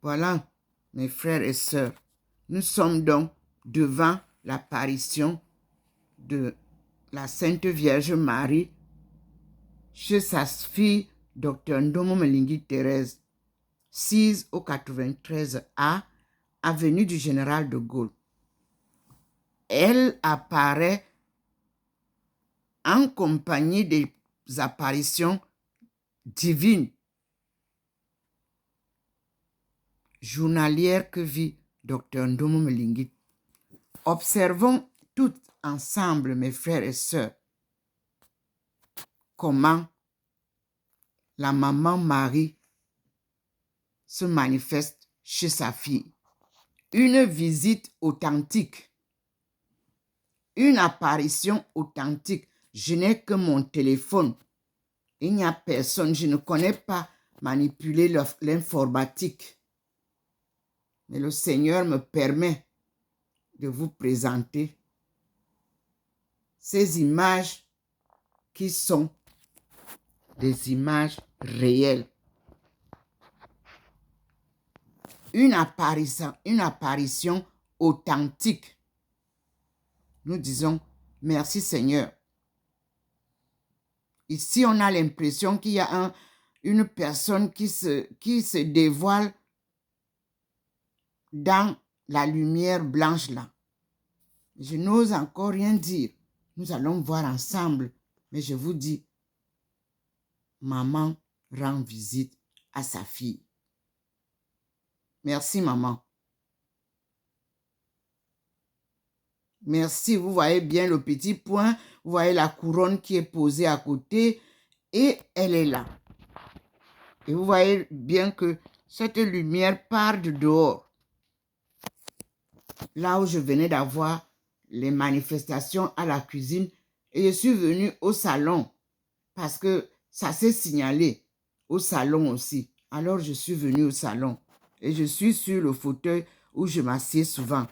Voilà, mes frères et sœurs, nous sommes donc devant l'apparition de la Sainte Vierge Marie chez sa fille, Dr Ndomo Melingi Thérèse, 6 au 93A, avenue du Général de Gaulle. Elle apparaît en compagnie des apparitions divines journalières que vit Dr Ndomo Melingi. Observons toutes ensemble, mes frères et sœurs, comment la maman Marie se manifeste chez sa fille. Une visite authentique, une apparition authentique. Je n'ai que mon téléphone. Il n'y a personne. Je ne connais pas manipuler l'informatique. Mais le Seigneur me permet de vous présenter ces images qui sont des images réelles. Une apparition authentique. Nous disons merci Seigneur. Ici, on a l'impression qu'il y a une personne qui se dévoile dans la lumière blanche là. Je n'ose encore rien dire. Nous allons voir ensemble. Mais je vous dis, maman rend visite à sa fille. Merci maman. Merci, vous voyez bien le petit point, vous voyez la couronne qui est posée à côté et elle est là. Et vous voyez bien que cette lumière part de dehors. Là où je venais d'avoir les manifestations à la cuisine et je suis venue au salon parce que ça s'est signalé au salon aussi. Alors je suis venue au salon et je suis sur le fauteuil où je m'assieds souvent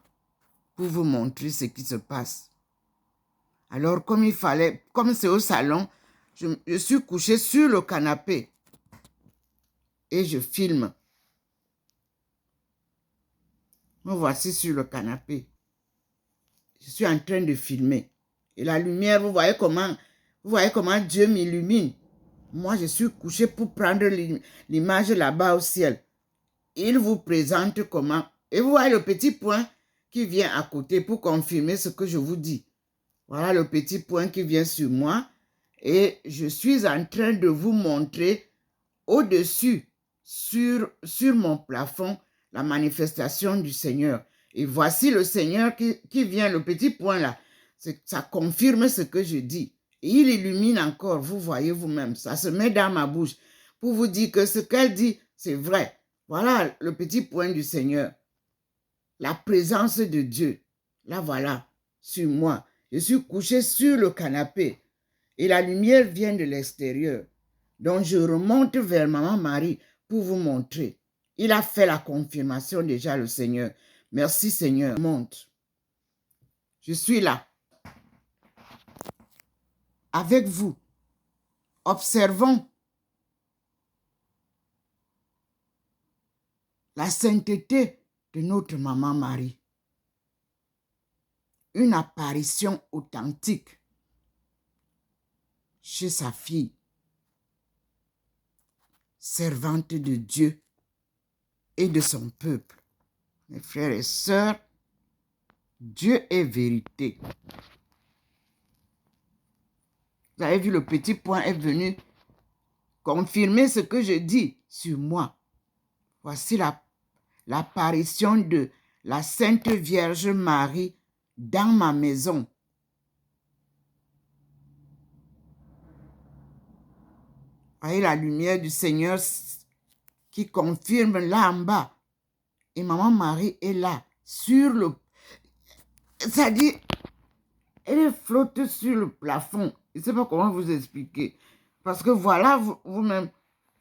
pour vous montrer ce qui se passe. Alors, comme c'est au salon, je suis couchée sur le canapé et je filme. Me voici sur le canapé. Je suis en train de filmer. Et la lumière, vous voyez comment Dieu m'illumine. Moi, je suis couchée pour prendre l'image là-bas au ciel. Il vous présente comment. Et vous voyez le petit point qui vient à côté pour confirmer ce que je vous dis. Voilà le petit point qui vient sur moi. Et je suis en train de vous montrer au-dessus, sur mon plafond, la manifestation du Seigneur. Et voici le Seigneur qui vient, le petit point là. Ça confirme ce que je dis. Et il illumine encore, vous voyez vous-même. Ça se met dans ma bouche pour vous dire que ce qu'elle dit, c'est vrai. Voilà le petit point du Seigneur. La présence de Dieu. Là, voilà, sur moi. Je suis couché sur le canapé et la lumière vient de l'extérieur. Donc, je remonte vers Maman Marie pour vous montrer. Il a fait la confirmation déjà, le Seigneur. Merci, Seigneur. Monte. Je suis là. Avec vous. Observons la sainteté de notre Maman Marie. Une apparition authentique chez sa fille, servante de Dieu et de son peuple. Mes frères et sœurs, Dieu est vérité. Vous avez vu, le petit point est venu confirmer ce que je dis sur moi. Voici l'apparition de la Sainte Vierge Marie dans ma maison. Voyez la lumière du Seigneur qui confirme là en bas. Et Maman Marie est là, sur le... C'est-à-dire, elle flotte sur le plafond. Je ne sais pas comment vous expliquer. Parce que voilà vous-même,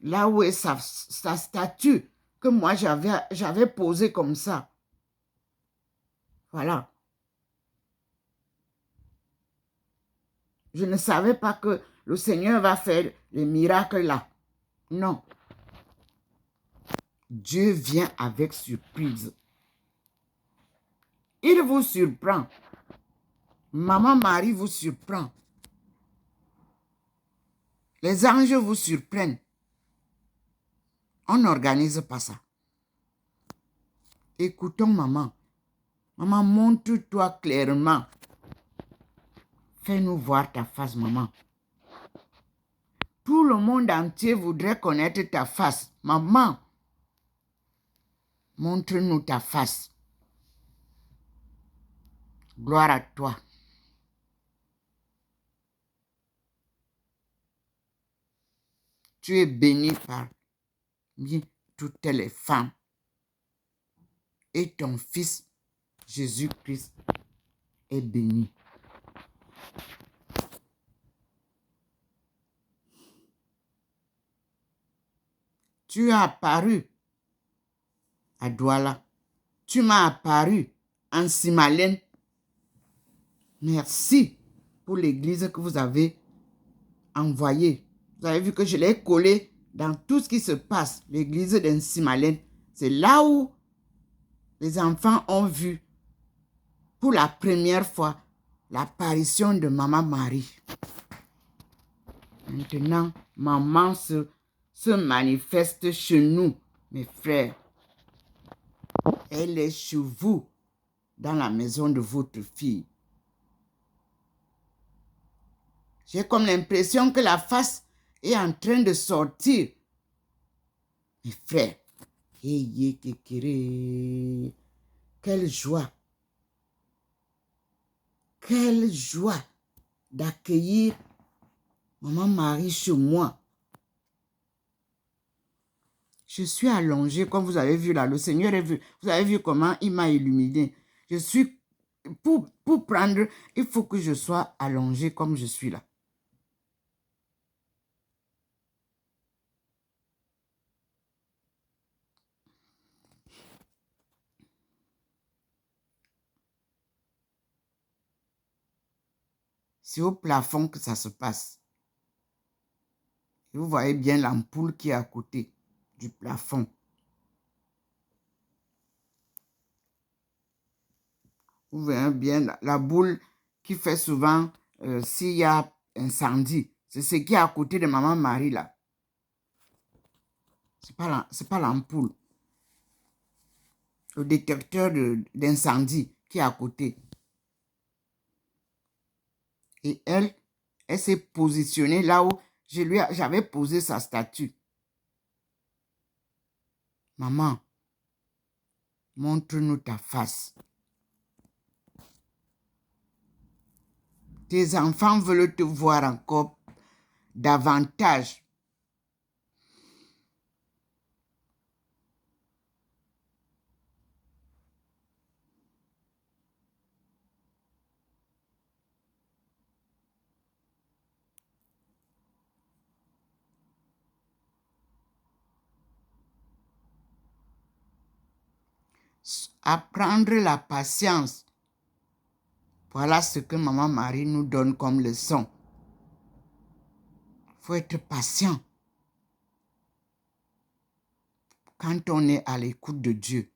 là où est sa statue que moi j'avais posée comme ça. Voilà. Je ne savais pas que le Seigneur va faire les miracles là. Non. Dieu vient avec surprise. Il vous surprend. Maman Marie vous surprend. Les anges vous surprennent. On n'organise pas ça. Écoutons maman. Maman, montre-toi clairement. Fais-nous voir ta face, maman. Tout le monde entier voudrait connaître ta face. Maman, montre-nous ta face. Gloire à toi. Tu es bénie parmi toutes les femmes. Et ton fils, Jésus-Christ, est béni. Tu as apparu à Douala. Tu m'as apparu en Simalène. Merci pour l'église que vous avez envoyée. Vous avez vu que je l'ai collé dans tout ce qui se passe. L'église d'Ensimalène. C'est là où les enfants ont vu pour la première fois l'apparition de Maman Marie. Maintenant, maman se manifeste chez nous, mes frères. Elle est chez vous, dans la maison de votre fille. J'ai comme l'impression que la face est en train de sortir. Mes frères, quelle joie. Quelle joie d'accueillir Maman Marie chez moi. Je suis allongée, comme vous avez vu là, le Seigneur est vu. Vous avez vu comment il m'a illuminé. Je suis, pour prendre, il faut que je sois allongée comme je suis là. C'est au plafond que ça se passe. Et vous voyez bien l'ampoule qui est à côté du plafond. Vous voyez bien la boule qui fait souvent s'il y a incendie. C'est ce qui est à côté de Maman Marie là. C'est pas l'ampoule. Le détecteur d'incendie qui est à côté. Et elle s'est positionnée là où j'avais posé sa statue. Maman, montre-nous ta face. Tes enfants veulent te voir encore davantage. Apprendre la patience. Voilà ce que Maman Marie nous donne comme leçon. Il faut être patient quand on est à l'écoute de Dieu.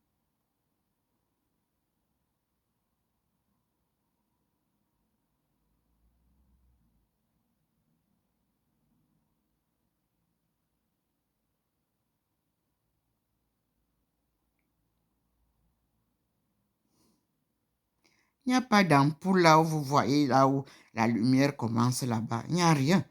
Il n'y a pas d'ampoule là où vous voyez, là où la lumière commence là-bas. Il n'y a rien.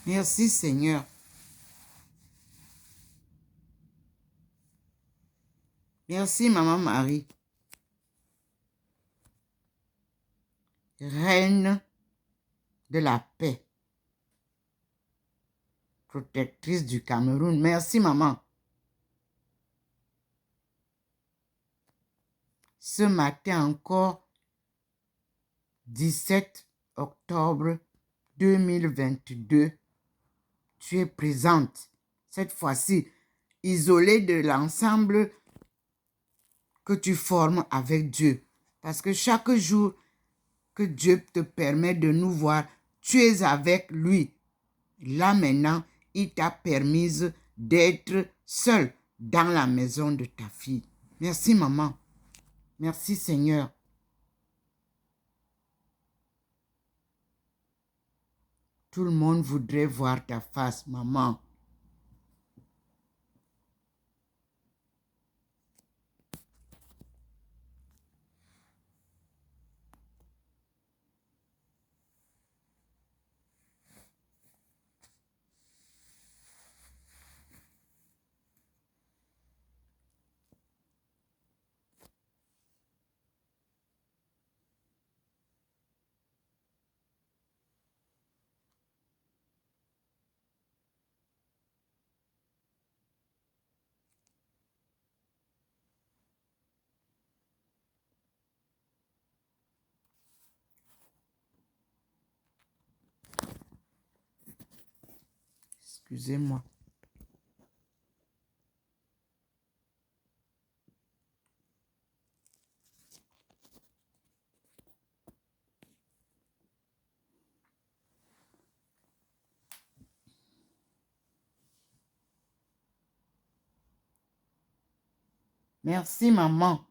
Merci Seigneur. Merci Maman Marie. Reine de la paix. Protectrice du Cameroun. Merci maman. Ce matin encore, 17 octobre 2022, tu es présente. Cette fois-ci, isolée de l'ensemble que tu formes avec Dieu. Parce que chaque jour que Dieu te permet de nous voir, tu es avec lui. Là maintenant, il t'a permis d'être seul dans la maison de ta fille. Merci maman. Merci Seigneur. Tout le monde voudrait voir ta face, maman. Excusez-moi. Merci, maman.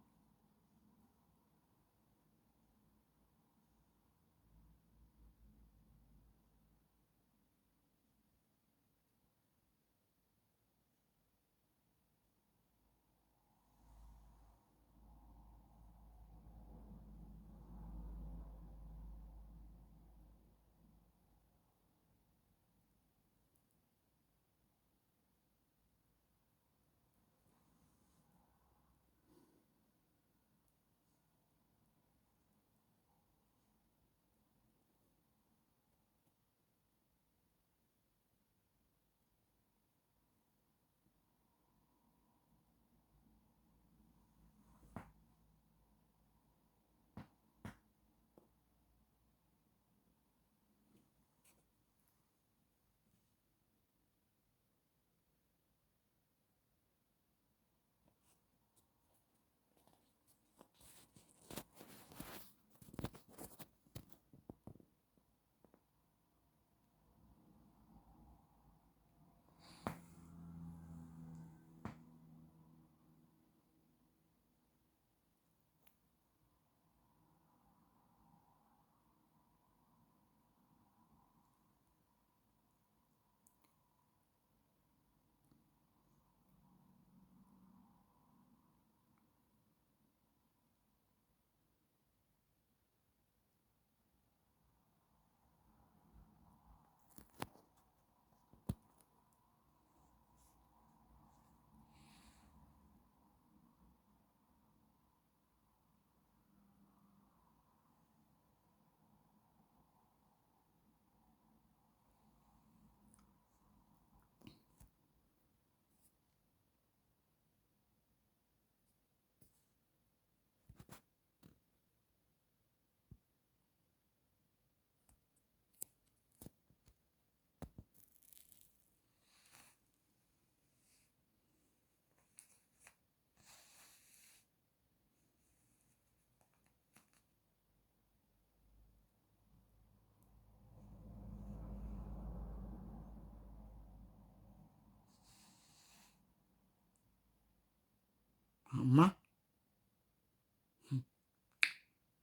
Maman,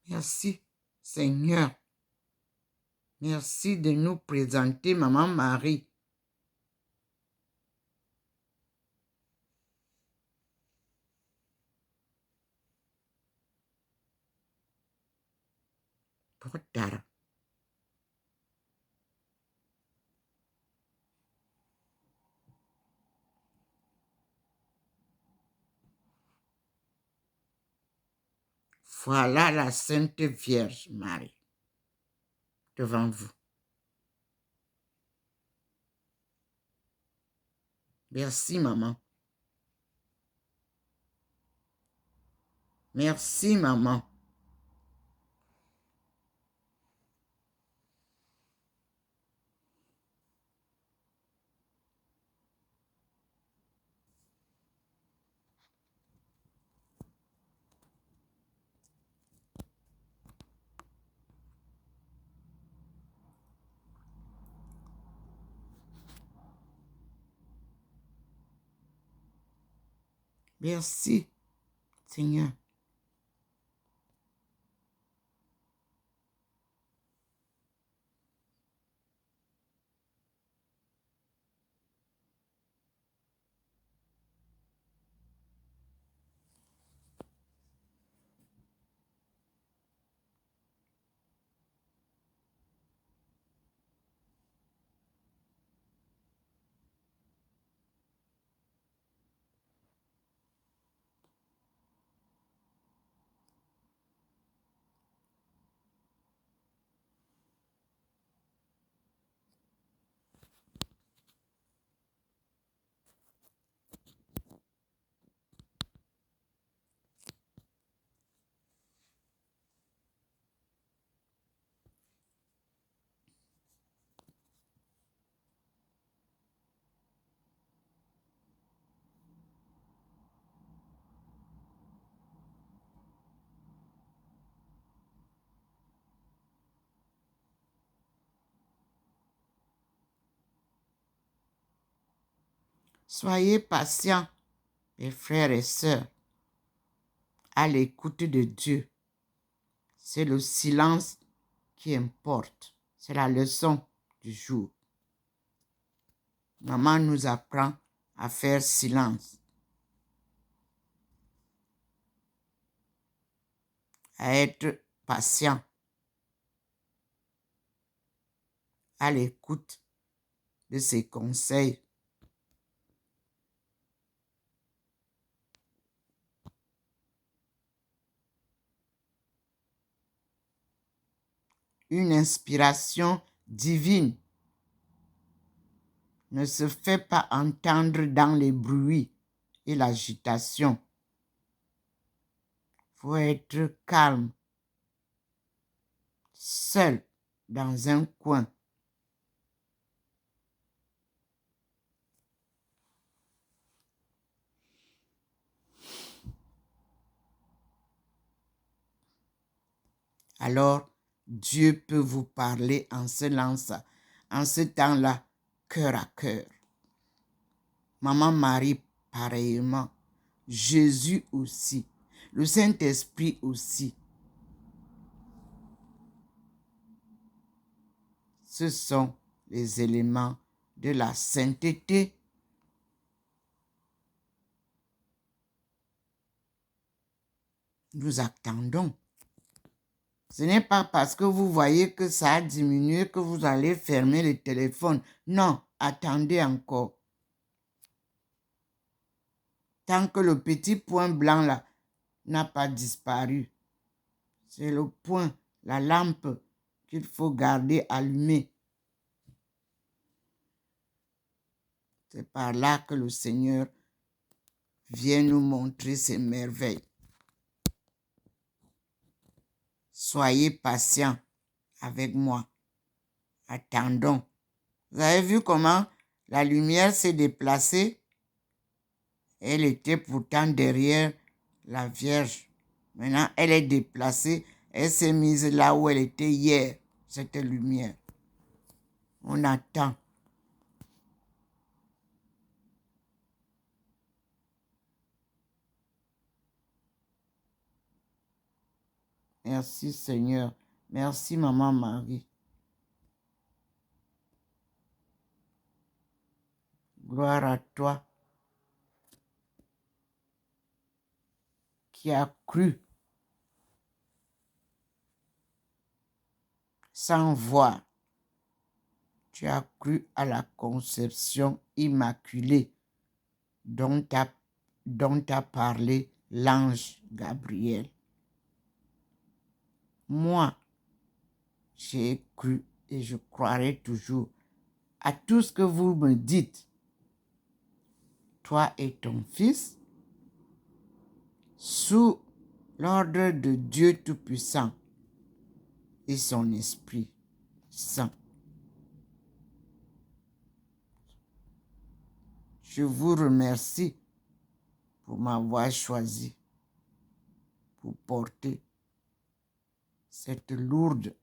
merci Seigneur. Merci de nous présenter Maman Marie. Potara. Voilà la Sainte Vierge Marie devant vous. Merci, maman. Merci, maman. Merci, Seigneur. Soyez patients, mes frères et sœurs, à l'écoute de Dieu. C'est le silence qui importe. C'est la leçon du jour. Maman nous apprend à faire silence, à être patient, à l'écoute de ses conseils. Une inspiration divine ne se fait pas entendre dans les bruits et l'agitation. Il faut être calme, seul dans un coin. Alors, Dieu peut vous parler en ce temps-là, cœur à cœur. Maman Marie, pareillement. Jésus aussi. Le Saint-Esprit aussi. Ce sont les éléments de la sainteté. Nous attendons. Ce n'est pas parce que vous voyez que ça a diminué que vous allez fermer le téléphone. Non, attendez encore. Tant que le petit point blanc là n'a pas disparu. C'est le point, la lampe qu'il faut garder allumée. C'est par là que le Seigneur vient nous montrer ses merveilles. Soyez patients avec moi. Attendons. Vous avez vu comment la lumière s'est déplacée? Elle était pourtant derrière la Vierge. Maintenant, elle est déplacée. Elle s'est mise là où elle était hier, cette lumière. On attend. Merci Seigneur. Merci Maman Marie. Gloire à toi qui as cru sans voir. Tu as cru à la conception immaculée dont a parlé l'ange Gabriel. Moi, j'ai cru et je croirai toujours à tout ce que vous me dites, toi et ton fils, sous l'ordre de Dieu Tout-Puissant et son Esprit Saint. Je vous remercie pour m'avoir choisi pour porter cette lourde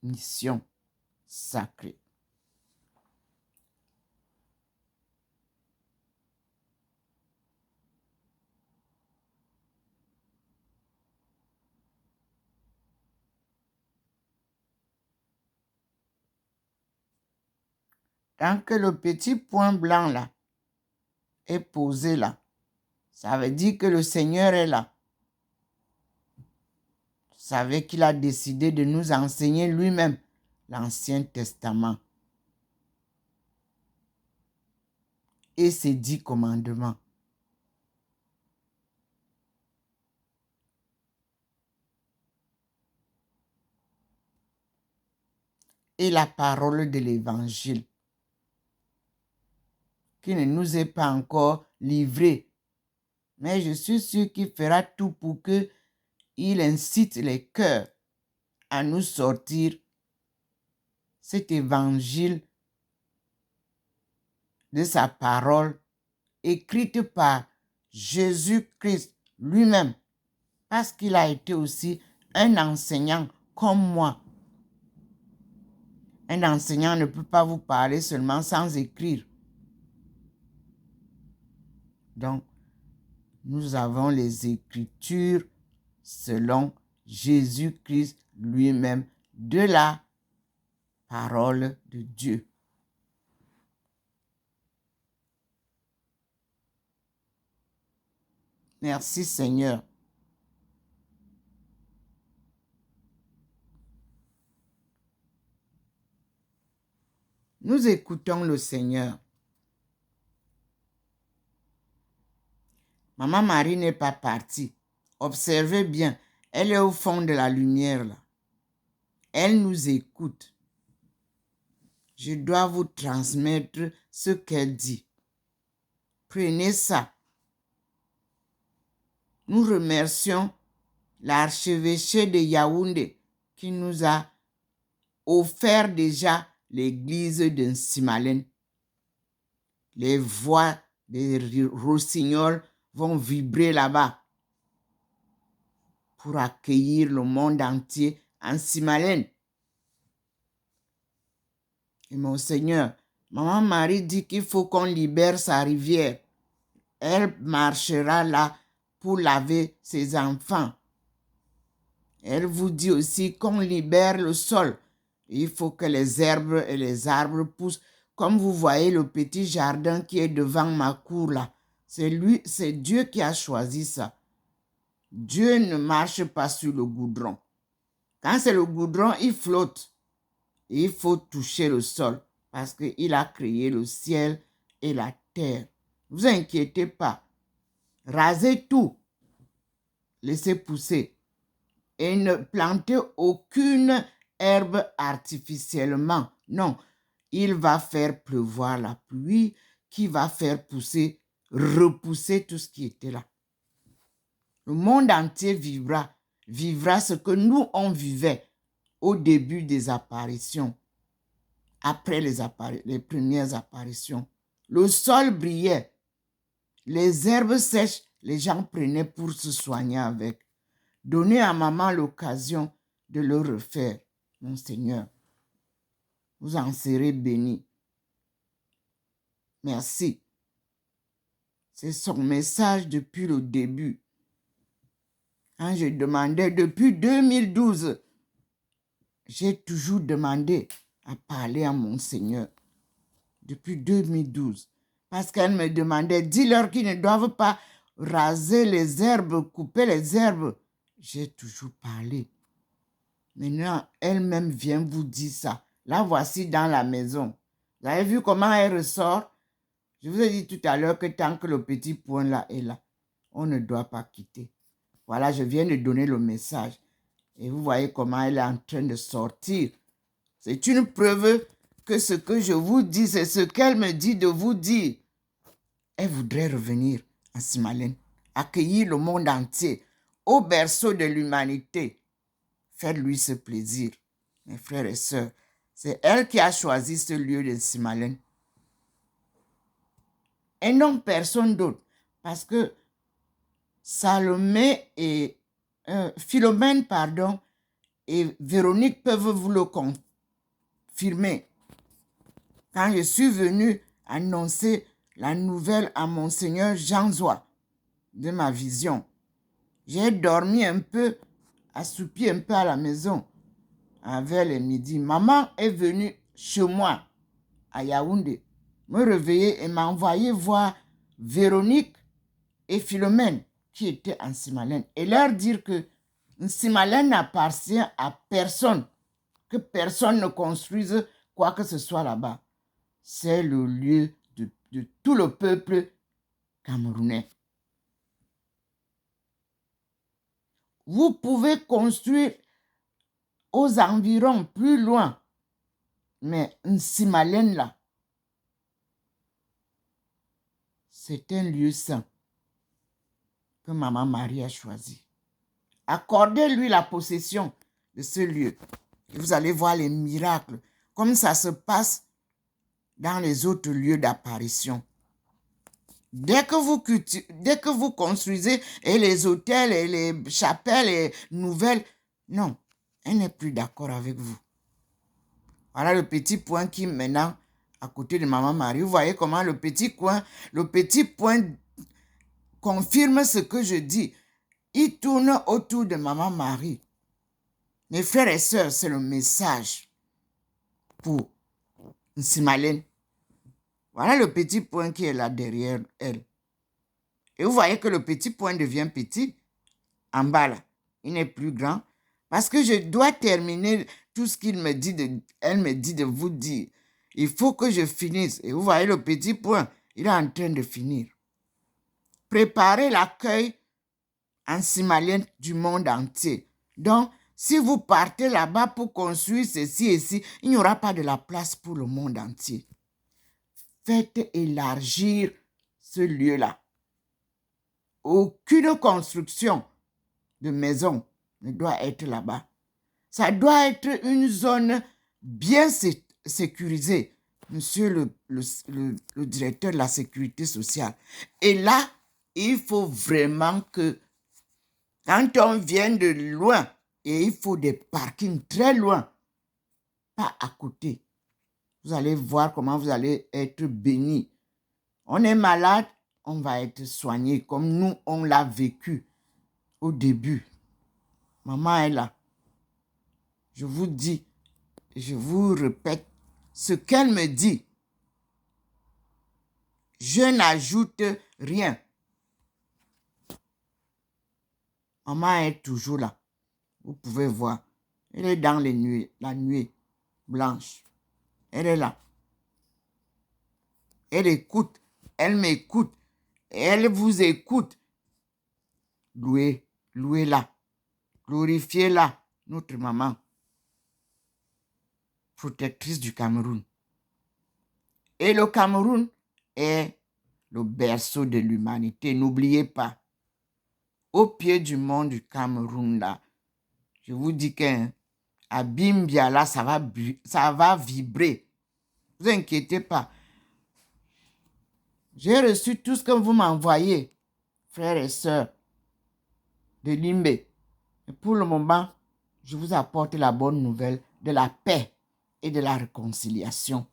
mission sacrée. Tant que le petit point blanc là est posé là, ça veut dire que le Seigneur est là. Vous savez qu'il a décidé de nous enseigner lui-même l'Ancien Testament et ses 10 commandements. Et la parole de l'Évangile qui ne nous est pas encore livrée. Mais je suis sûr qu'il fera tout pour qu'il incite les cœurs à nous sortir cet évangile de sa parole écrite par Jésus-Christ lui-même, parce qu'il a été aussi un enseignant comme moi. Un enseignant ne peut pas vous parler seulement sans écrire. Donc, nous avons les Écritures selon Jésus-Christ lui-même de la parole de Dieu. Merci Seigneur. Nous écoutons le Seigneur. Maman Marie n'est pas partie. Observez bien, elle est au fond de la lumière là. Elle nous écoute. Je dois vous transmettre ce qu'elle dit. Prenez ça. Nous remercions l'archevêché de Yaoundé qui nous a offert déjà l'église de Nsimalen. Les voix des rossignols vont vibrer là-bas pour accueillir le monde entier en Nsimalen. Et mon Seigneur, Maman Marie dit qu'il faut qu'on libère sa rivière. Elle marchera là pour laver ses enfants. Elle vous dit aussi qu'on libère le sol. Il faut que les herbes et les arbres poussent. Comme vous voyez le petit jardin qui est devant ma cour là. C'est Dieu qui a choisi ça. Dieu ne marche pas sur le goudron. Quand c'est le goudron, il flotte. Il faut toucher le sol parce qu'il a créé le ciel et la terre. Ne vous inquiétez pas. Rasez tout. Laissez pousser. Et ne plantez aucune herbe artificiellement. Non, il va faire pleuvoir la pluie qui va faire repousser tout ce qui était là. Le monde entier vivra ce que nous, on vivait au début des apparitions, après les premières apparitions. Le sol brillait, les herbes sèches, les gens prenaient pour se soigner avec. Donnez à maman l'occasion de le refaire, mon Seigneur. Vous en serez bénis. Merci. C'est son message depuis le début. Quand je demandais, depuis 2012, j'ai toujours demandé à parler à mon Seigneur. Depuis 2012. Parce qu'elle me demandait, dis-leur qu'ils ne doivent pas raser les herbes, couper les herbes. J'ai toujours parlé. Maintenant, elle-même vient vous dire ça. La voici dans la maison. Vous avez vu comment elle ressort? Je vous ai dit tout à l'heure que tant que le petit point là est là, on ne doit pas quitter. Voilà, je viens de donner le message. Et vous voyez comment elle est en train de sortir. C'est une preuve que ce que je vous dis, c'est ce qu'elle me dit de vous dire. Elle voudrait revenir en Simalène, accueillir le monde entier, au berceau de l'humanité. Faites-lui ce plaisir, mes frères et sœurs. C'est elle qui a choisi ce lieu de Simalène. Et non personne d'autre. Parce que Salomé et Philomène, pardon, et Véronique peuvent vous le confirmer. Quand je suis venue annoncer la nouvelle à Monseigneur Jean Zois de ma vision, j'ai dormi un peu, assoupi un peu à la maison. Vers les midi, maman est venue chez moi à Yaoundé, me réveiller et m'a envoyé voir Véronique et Philomène qui étaient en Simalène et leur dire que Simalène n'appartient à personne, que personne ne construise quoi que ce soit là-bas. C'est le lieu de tout le peuple camerounais. Vous pouvez construire aux environs, plus loin, mais Simalène là, c'est un lieu saint que Maman Marie a choisi. Accordez-lui la possession de ce lieu. Et vous allez voir les miracles, comme ça se passe dans les autres lieux d'apparition. Dès que vous construisez et les hôtels et les chapelles et nouvelles, non, elle n'est plus d'accord avec vous. Voilà le petit point qui maintenant à côté de Maman Marie. Vous voyez comment le petit point confirme ce que je dis. Il tourne autour de Maman Marie. Mes frères et sœurs, c'est le message pour Simalène. Voilà le petit point qui est là derrière elle. Et vous voyez que le petit point devient petit en bas là. Il n'est plus grand parce que je dois terminer tout ce qu'elle me dit de vous dire. Il faut que je finisse. Et vous voyez le petit point, il est en train de finir. Préparez l'accueil en Simalène du monde entier. Donc, si vous partez là-bas pour construire ceci et ci, il n'y aura pas de la place pour le monde entier. Faites élargir ce lieu-là. Aucune construction de maison ne doit être là-bas. Ça doit être une zone bien sécurisée, monsieur le directeur de la sécurité sociale. Et là, il faut vraiment que, quand on vient de loin, et il faut des parkings très loin, pas à côté, vous allez voir comment vous allez être bénis. On est malade, on va être soigné comme nous, on l'a vécu au début. Maman est là. Je vous dis, je vous répète ce qu'elle me dit. Je n'ajoute rien. Maman est toujours là. Vous pouvez voir. Elle est dans la nuée blanche. Elle est là. Elle écoute. Elle m'écoute. Elle vous écoute. Louez-la. Glorifiez-la, notre maman. Protectrice du Cameroun. Et le Cameroun est le berceau de l'humanité. N'oubliez pas. Au pied du mont du Cameroun, là, je vous dis qu'à Bimbia, là, ça va vibrer. Ne vous inquiétez pas. J'ai reçu tout ce que vous m'envoyez, frères et sœurs de Limbé. Et pour le moment, je vous apporte la bonne nouvelle de la paix et de la réconciliation.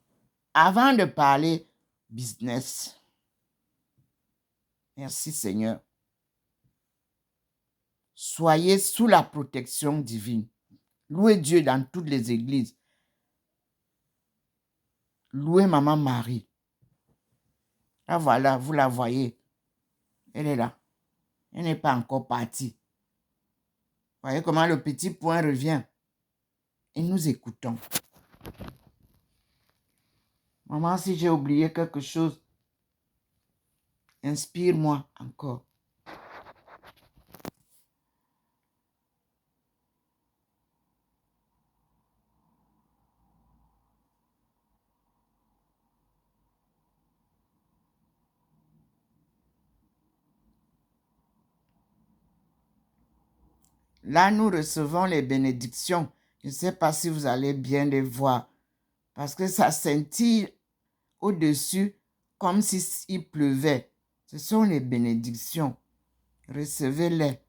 Avant de parler business. Merci Seigneur. Soyez sous la protection divine. Louez Dieu dans toutes les églises. Louez Maman Marie. Là, voilà, vous la voyez. Elle est là. Elle n'est pas encore partie. Voyez comment le petit point revient. Et nous écoutons. Maman, si j'ai oublié quelque chose, inspire-moi encore. Là, nous recevons les bénédictions. Je ne sais pas si vous allez bien les voir. Parce que ça scintille au-dessus comme s'il pleuvait. Ce sont les bénédictions. Recevez-les.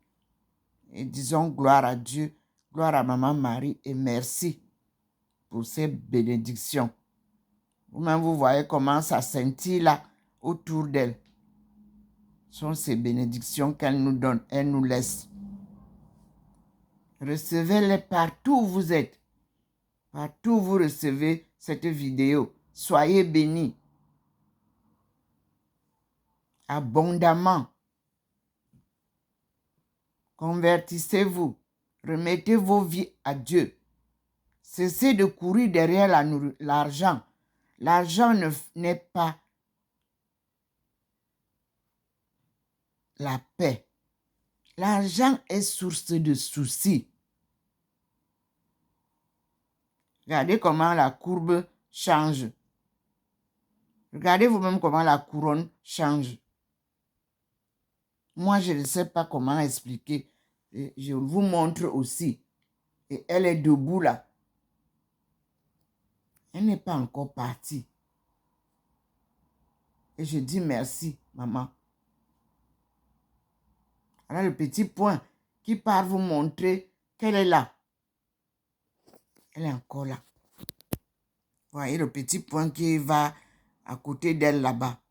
Et disons gloire à Dieu, gloire à Maman Marie et merci pour ces bénédictions. Vous-même, vous voyez comment ça scintille là autour d'elle. Ce sont ces bénédictions qu'elle nous donne, elle nous laisse. Recevez-les partout où vous êtes. Partout où vous recevez cette vidéo. Soyez bénis. Abondamment. Convertissez-vous. Remettez vos vies à Dieu. Cessez de courir derrière l'argent. L'argent n'est pas la paix. L'argent est source de soucis. Regardez comment la courbe change. Regardez vous-même comment la couronne change. Moi, je ne sais pas comment expliquer. Je vous montre aussi. Et elle est debout là. Elle n'est pas encore partie. Et je dis merci, maman. Alors le petit point qui part vous montrer qu'elle est là. Elle est encore là. Voyez le petit point qui va à côté d'elle là-bas.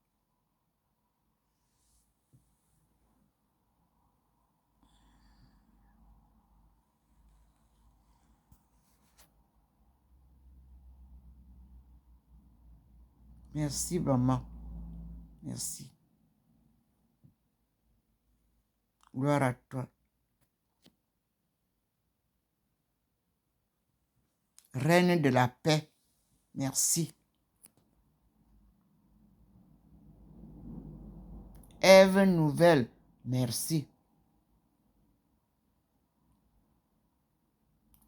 Merci, maman. Merci. Gloire à toi. Reine de la paix. Merci. Ève nouvelle. Merci.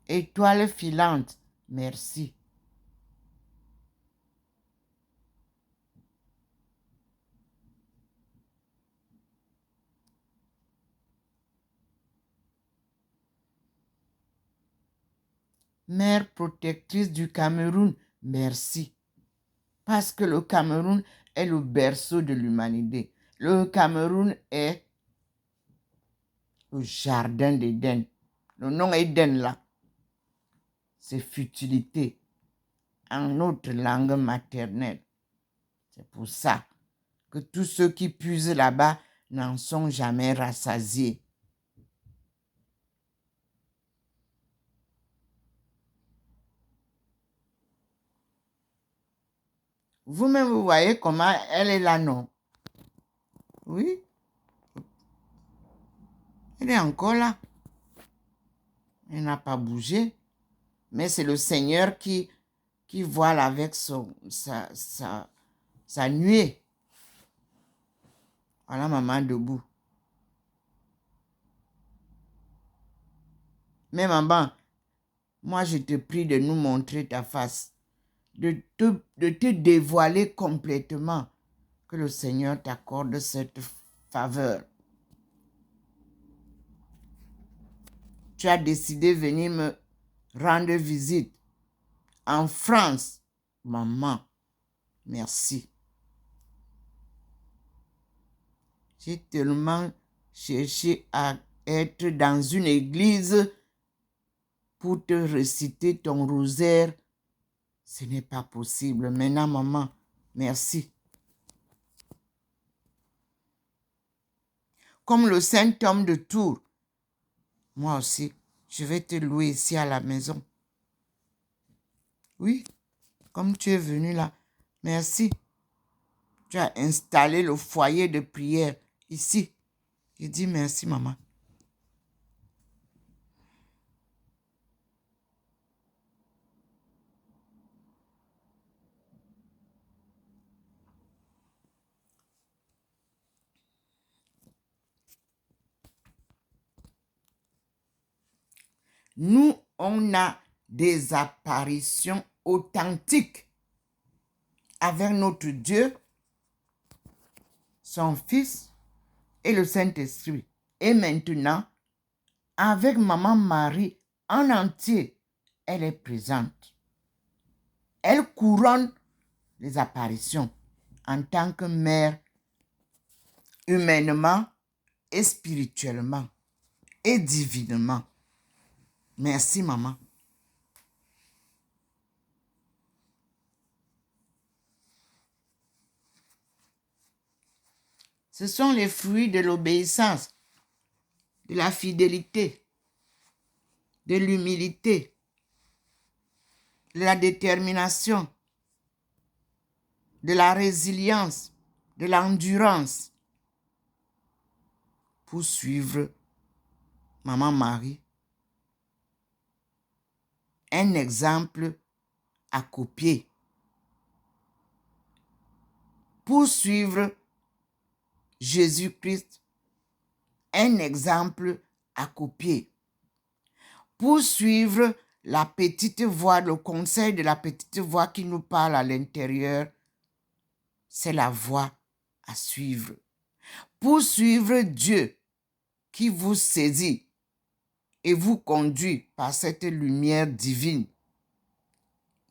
Étoile filante. Merci. Mère protectrice du Cameroun, merci. Parce que le Cameroun est le berceau de l'humanité. Le Cameroun est le jardin d'Éden. Le nom Éden là, c'est futilité en notre langue maternelle. C'est pour ça que tous ceux qui puisent là-bas n'en sont jamais rassasiés. Vous-même, vous voyez comment elle est là, non? Oui. Elle est encore là. Elle n'a pas bougé. Mais c'est le Seigneur qui voile avec sa nuée. Voilà maman debout. Mais maman, moi je te prie de nous montrer ta face. De te dévoiler complètement. Que le Seigneur t'accorde cette faveur. Tu as décidé de venir me rendre visite en France. Maman, merci. J'ai tellement cherché à être dans une église pour te réciter ton rosaire. Ce n'est pas possible. Maintenant, maman, merci. Comme le saint homme de Tours, moi aussi, je vais te louer ici à la maison. Oui, comme tu es venu là, merci. Tu as installé le foyer de prière ici. Je dis merci, maman. Nous, on a des apparitions authentiques avec notre Dieu, son Fils et le Saint-Esprit. Et maintenant, avec Maman Marie en entier, elle est présente. Elle couronne les apparitions en tant que mère, humainement et spirituellement et divinement. Merci, maman. Ce sont les fruits de l'obéissance, de la fidélité, de l'humilité, de la détermination, de la résilience, de l'endurance pour suivre Maman Marie. Un exemple à copier. Pour suivre Jésus-Christ, un exemple à copier. Pour suivre la petite voix, le conseil de la petite voix qui nous parle à l'intérieur, c'est la voie à suivre. Pour suivre Dieu qui vous saisit et vous conduit par cette lumière divine,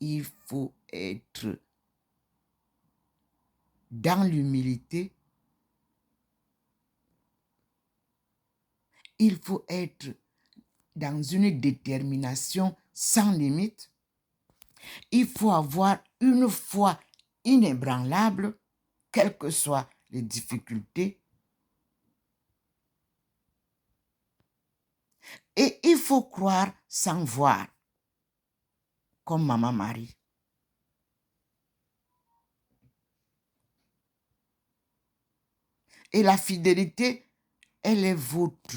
il faut être dans l'humilité. Il faut être dans une détermination sans limite. Il faut avoir une foi inébranlable, quelles que soient les difficultés. Et il faut croire sans voir, comme Maman Marie. Et la fidélité, elle est votre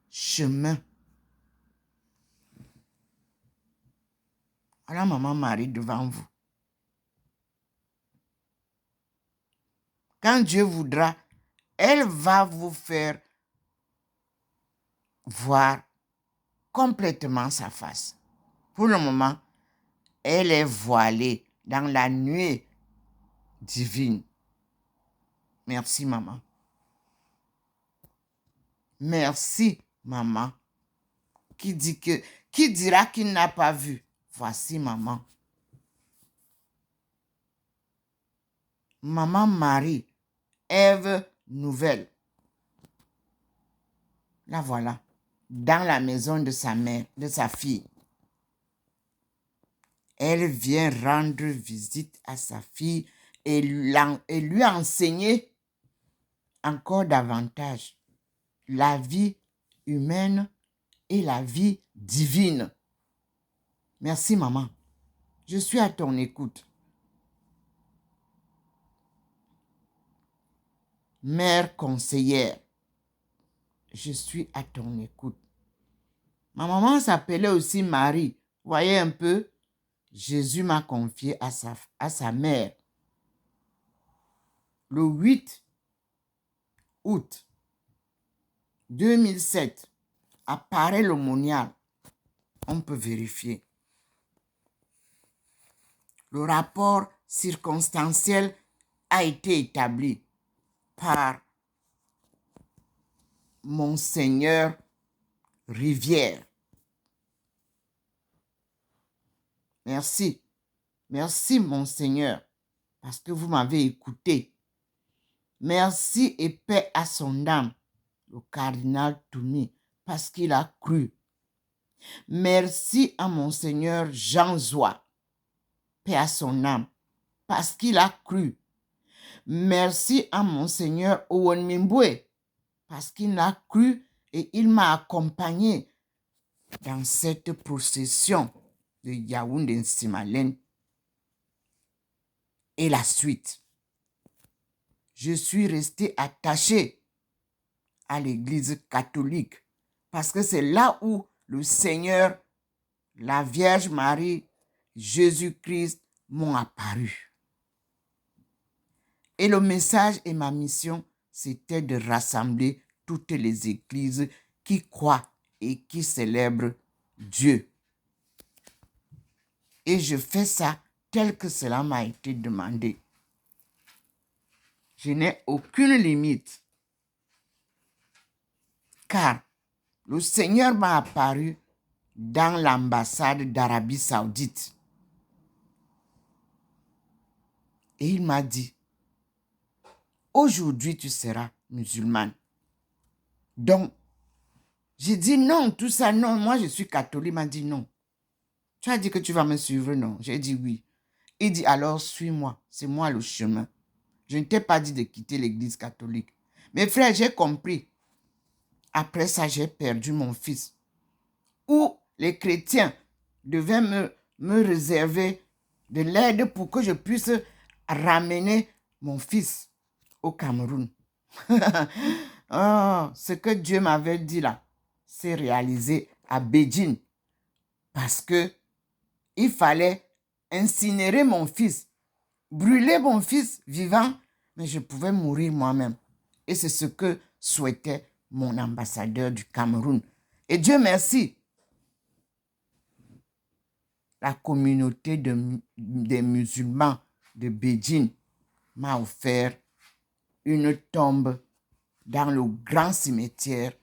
chemin. Voilà Maman Marie devant vous. Quand Dieu voudra, elle va vous faire voir complètement sa face. Pour le moment, elle est voilée dans la nuée divine. Merci, maman. Merci, maman. Qui dira qu'il n'a pas vu? Voici, maman. Maman Marie, Ève nouvelle. La voilà, dans la maison de sa mère, de sa fille. Elle vient rendre visite à sa fille et lui enseigner encore davantage la vie humaine et la vie divine. Merci, maman. Je suis à ton écoute. Mère conseillère, je suis à ton écoute. Ma maman s'appelait aussi Marie. Voyez un peu, Jésus m'a confié à sa mère. Le 8 août 2007, apparaît le monial. On peut vérifier. Le rapport circonstanciel a été établi par Monseigneur Rivière. Merci. Merci, Monseigneur, parce que vous m'avez écouté. Merci et paix à son âme, le cardinal Toumi, parce qu'il a cru. Merci à Monseigneur Jean Zoua, paix à son âme, parce qu'il a cru. Merci à Monseigneur Owen Mimbwe, parce qu'il a cru et il m'a accompagné dans cette procession de Yaoundé-Nsimalen. Et la suite. Je suis resté attaché à l'Église catholique parce que c'est là où le Seigneur, la Vierge Marie, Jésus-Christ m'ont apparu. Et le message et ma mission, c'était de rassembler toutes les églises qui croient et qui célèbrent Dieu. Et je fais ça tel que cela m'a été demandé. Je n'ai aucune limite, car le Seigneur m'a apparu dans l'ambassade d'Arabie Saoudite. Et il m'a dit, aujourd'hui tu seras musulmane. Donc, j'ai dit non, tout ça, non. Moi, je suis catholique. Il m'a dit non. Tu as dit que tu vas me suivre, non? J'ai dit oui. Il dit alors, suis-moi. C'est moi le chemin. Je ne t'ai pas dit de quitter l'église catholique. Mes frères, j'ai compris. Après ça, j'ai perdu mon fils. Où les chrétiens devaient me réserver de l'aide pour que je puisse ramener mon fils au Cameroun. Oh, ce que Dieu m'avait dit là, c'est réalisé à Beijing. Parce que il fallait incinérer mon fils, brûler mon fils vivant, mais je pouvais mourir moi-même. Et c'est ce que souhaitait mon ambassadeur du Cameroun. Et Dieu merci, la communauté des musulmans de Beijing m'a offert une tombe dans le grand cimetière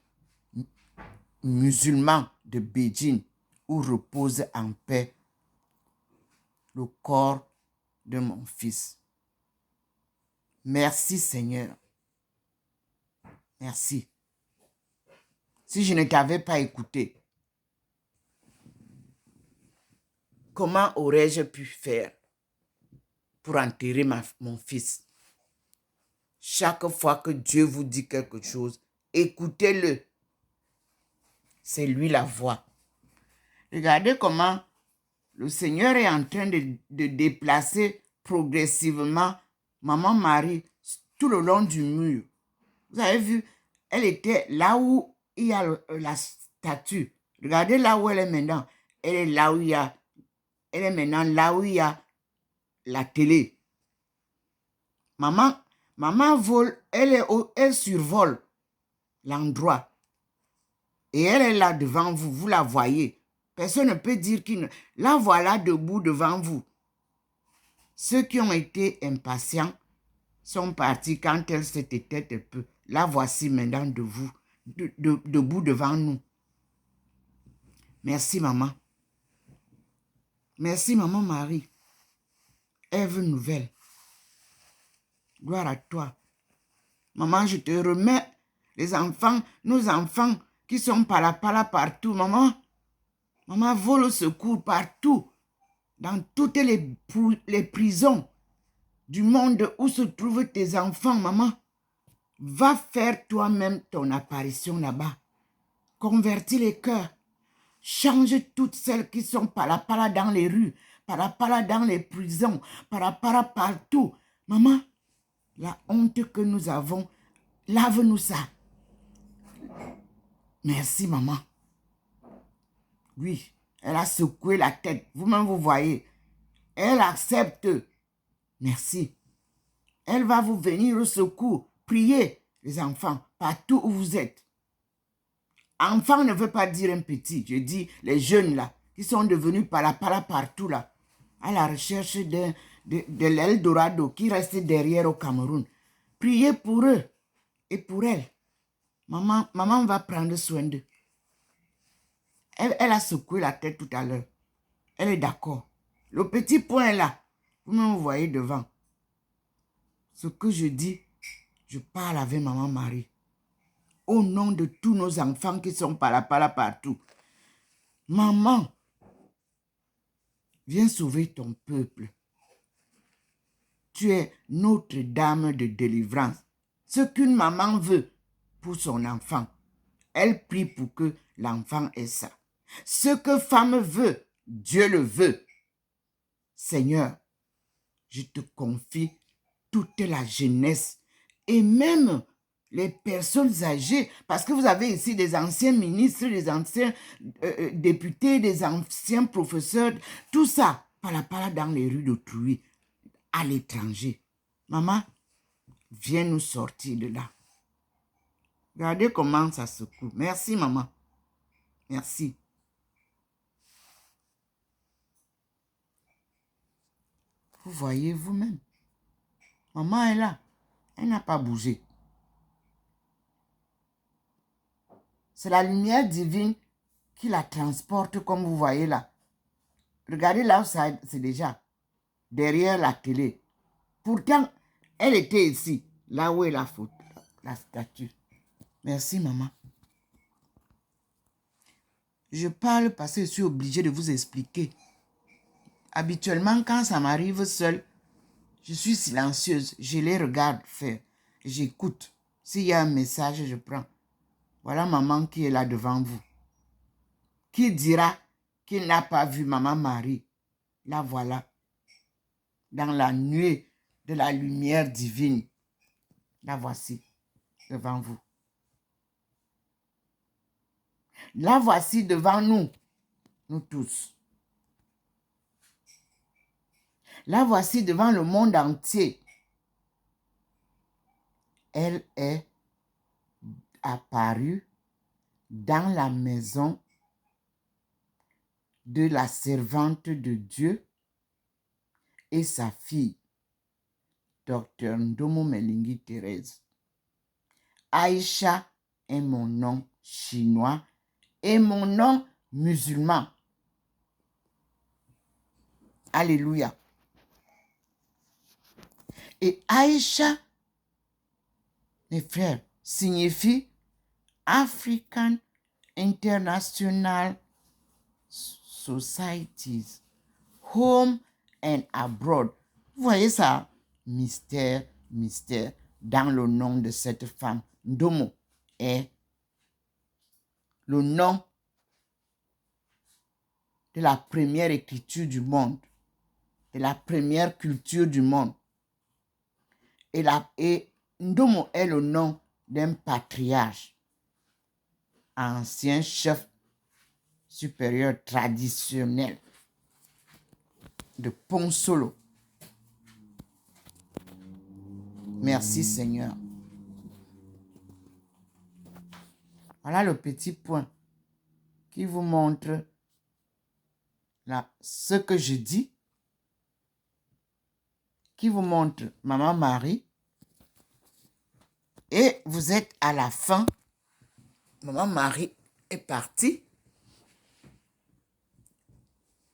musulman de Beijing où repose en paix le corps de mon fils. Merci Seigneur. Merci. Si je ne t'avais pas écouté, comment aurais-je pu faire pour enterrer mon fils? Chaque fois que Dieu vous dit quelque chose, écoutez-le. C'est lui la voix. Regardez comment le Seigneur est en train de déplacer progressivement Maman Marie tout le long du mur. Vous avez vu, elle était là où il y a la statue. Regardez là où elle est maintenant. Elle est là où il y a, elle est maintenant là où il y a la télé. Maman vole, elle survole l'endroit. Et elle est là devant vous, vous la voyez. Personne ne peut dire qu'il ne... La voilà debout devant vous. Ceux qui ont été impatients sont partis quand elle s'est éteinte un peu. La voici maintenant debout devant nous. Merci, maman. Merci, maman Marie. Ève nouvelle. Gloire à toi. Maman, je te remets les enfants, nos enfants qui sont par là partout. Maman, vole au secours partout. Dans toutes les prisons du monde où se trouvent tes enfants, maman. Va faire toi-même ton apparition là-bas. Convertis les cœurs. Change toutes celles qui sont par là dans les rues, par là dans les prisons, par là partout. Maman, la honte que nous avons, lave-nous ça. Merci, maman. Oui, elle a secoué la tête. Vous-même, vous voyez. Elle accepte. Merci. Elle va vous venir au secours. Priez, les enfants, partout où vous êtes. Enfant ne veut pas dire un petit. Je dis les jeunes là, qui sont devenus par là partout là, à la recherche de l'Eldorado qui reste derrière au Cameroun. Priez pour eux et pour elle. Maman va prendre soin d'eux. Elle a secoué la tête tout à l'heure. Elle est d'accord. Le petit point là, vous-même vous voyez devant. Ce que je dis, je parle avec maman Marie. Au nom de tous nos enfants qui sont par là partout. Maman, viens sauver ton peuple. Tu es notre dame de délivrance. Ce qu'une maman veut pour son enfant, elle prie pour que l'enfant ait ça. Ce que femme veut, Dieu le veut. Seigneur, je te confie toute la jeunesse et même les personnes âgées, parce que vous avez ici des anciens ministres, des anciens députés, des anciens professeurs, tout ça, par là dans les rues d'autrui, à l'étranger. Maman, viens nous sortir de là. Regardez comment ça secoue. Merci, maman. Merci. Vous voyez vous-même. Maman est là. Elle n'a pas bougé. C'est la lumière divine qui la transporte comme vous voyez là. Regardez là où c'est déjà derrière la télé. Pourtant, elle était ici, là où est la photo, la statue. Merci, maman. Je parle parce que je suis obligée de vous expliquer. Habituellement, quand ça m'arrive seul, je suis silencieuse. Je les regarde faire. J'écoute. S'il y a un message, je prends. Voilà maman qui est là devant vous. Qui dira qu'il n'a pas vu maman Marie? La voilà. Dans la nuée de la lumière divine. La voici devant vous. La voici devant nous. Nous tous. La voici devant le monde entier. Elle est apparue dans la maison de la servante de Dieu et sa fille, Dr Ndomo Melingi Thérèse. Aïcha est mon nom chinois et mon nom musulman. Alléluia. Et Aïcha, mes frères, signifie African International Societies, Home and Abroad. Vous voyez ça? Mystère, mystère. Dans le nom de cette femme, Ndomo est le nom de la première écriture du monde, de la première culture du monde. Et Ndomo est le nom d'un patriarche, ancien chef supérieur traditionnel de Ponsolo. Merci Seigneur. Voilà le petit point qui vous montre là, ce que je dis, qui vous montre Maman Marie. Et vous êtes à la fin. Maman Marie est partie.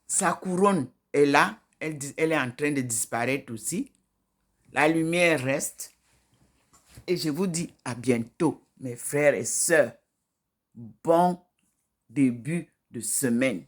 Sa couronne est là. Elle est en train de disparaître aussi. La lumière reste. Et je vous dis à bientôt, mes frères et sœurs. Bon début de semaine.